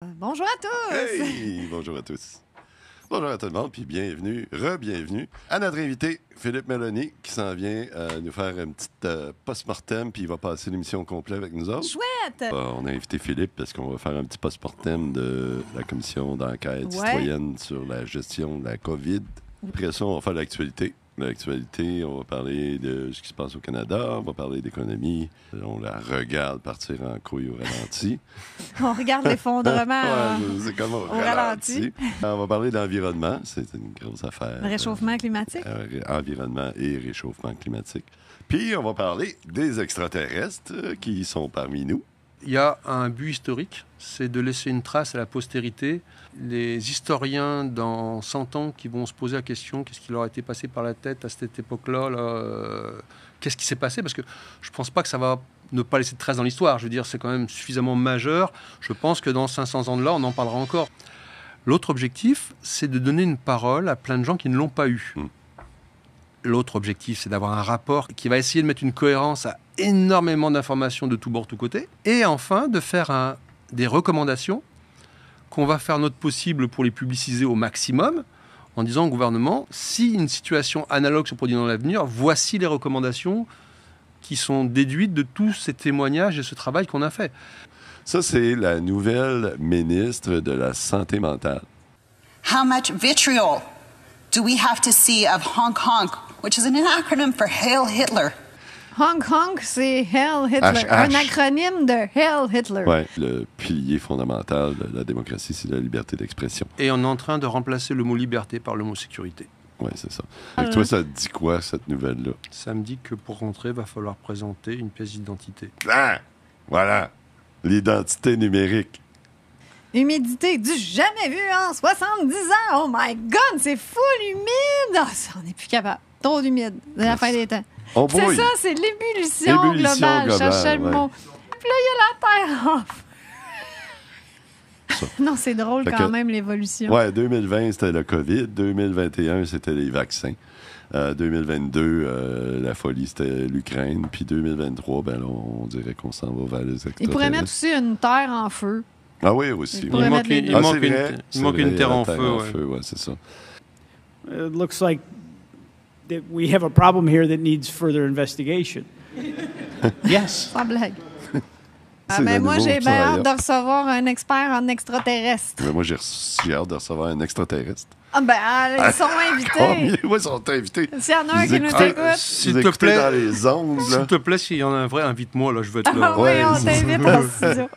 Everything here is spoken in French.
Bonjour à tous! Hey! Bonjour à tous. Bonjour à tout le monde, puis bienvenue, re-bienvenue à notre invité, Philippe Mélanie, qui s'en vient nous faire une petite post-mortem, puis il va passer l'émission complète avec nous autres. Chouette! On a invité Philippe parce qu'on va faire un petit post-mortem de la commission d'enquête citoyenne sur la gestion de la COVID. Après ça, on va faire l'actualité. L'actualité, on va parler de ce qui se passe au Canada, on va parler d'économie. On la regarde partir en couille au ralenti. On regarde l'effondrement C'est comme au ralenti. On va parler d'environnement, c'est une grosse affaire. Réchauffement climatique. Environnement et réchauffement climatique. Puis, on va parler des extraterrestres qui sont parmi nous. Il y a un but historique, c'est de laisser une trace à la postérité. Les historiens, dans 100 ans, qui vont se poser la question, qu'est-ce qui leur a été passé par la tête à cette époque-là, qu'est-ce qui s'est passé? Parce que je ne pense pas que ça va ne pas laisser de trace dans l'histoire. Je veux dire, c'est quand même suffisamment majeur. Je pense que dans 500 ans de là, on en parlera encore. L'autre objectif, c'est de donner une parole à plein de gens qui ne l'ont pas eu. L'autre objectif, c'est d'avoir un rapport qui va essayer de mettre une cohérence à énormément d'informations de tous bords, tous côtés. Et enfin, de faire des recommandations qu'on va faire notre possible pour les publiciser au maximum, en disant au gouvernement, si une situation analogue se produit dans l'avenir, voici les recommandations qui sont déduites de tous ces témoignages et ce travail qu'on a fait. Ça, c'est la nouvelle ministre de la Santé mentale. How much vitriol do we have to see of Hong Kong, which is an acronym for Hail Hitler? Hong Kong, c'est Hail Hitler. Un acronyme de Hail Hitler. Oui, le pilier fondamental de la démocratie, c'est la liberté d'expression. Et on est en train de remplacer le mot liberté par le mot sécurité. Oui, c'est ça. Et toi, ça te dit quoi, cette nouvelle-là? Ça me dit que pour rentrer, il va falloir présenter une pièce d'identité. Ah! Voilà! L'identité numérique. Humidité du jamais vu en 70 ans. Oh my God, c'est full humide. On n'est plus capable. Trop humide. C'est la fin des temps. Oh c'est ça, c'est l'ébullition globale. Cherchez le mot. Puis là, il y a la Terre. Non, c'est drôle même, l'évolution. Oui, 2020, c'était le COVID. 2021, c'était les vaccins. 2022, la folie, c'était l'Ukraine. Puis 2023, ben là, on dirait qu'on s'en va vers les extraterrestres. Il pourrait mettre aussi une terre en feu. Ah oui, aussi. Il manque une terre en feu. Ouais, c'est ça. It looks like that we have a problem here that needs further investigation. Yes. Sans blague. Moi, j'ai bien hâte de recevoir un expert en extraterrestre. Mais moi, j'ai hâte de recevoir un extraterrestre. Ils sont invités. Oui, ils sont invités. S'il y en a un qui nous écoute. S'il te plaît, dans les ondes. S'il te plaît, s'il y en a un vrai, invite-moi, là, je veux être là. Oui, on t'invite en studio.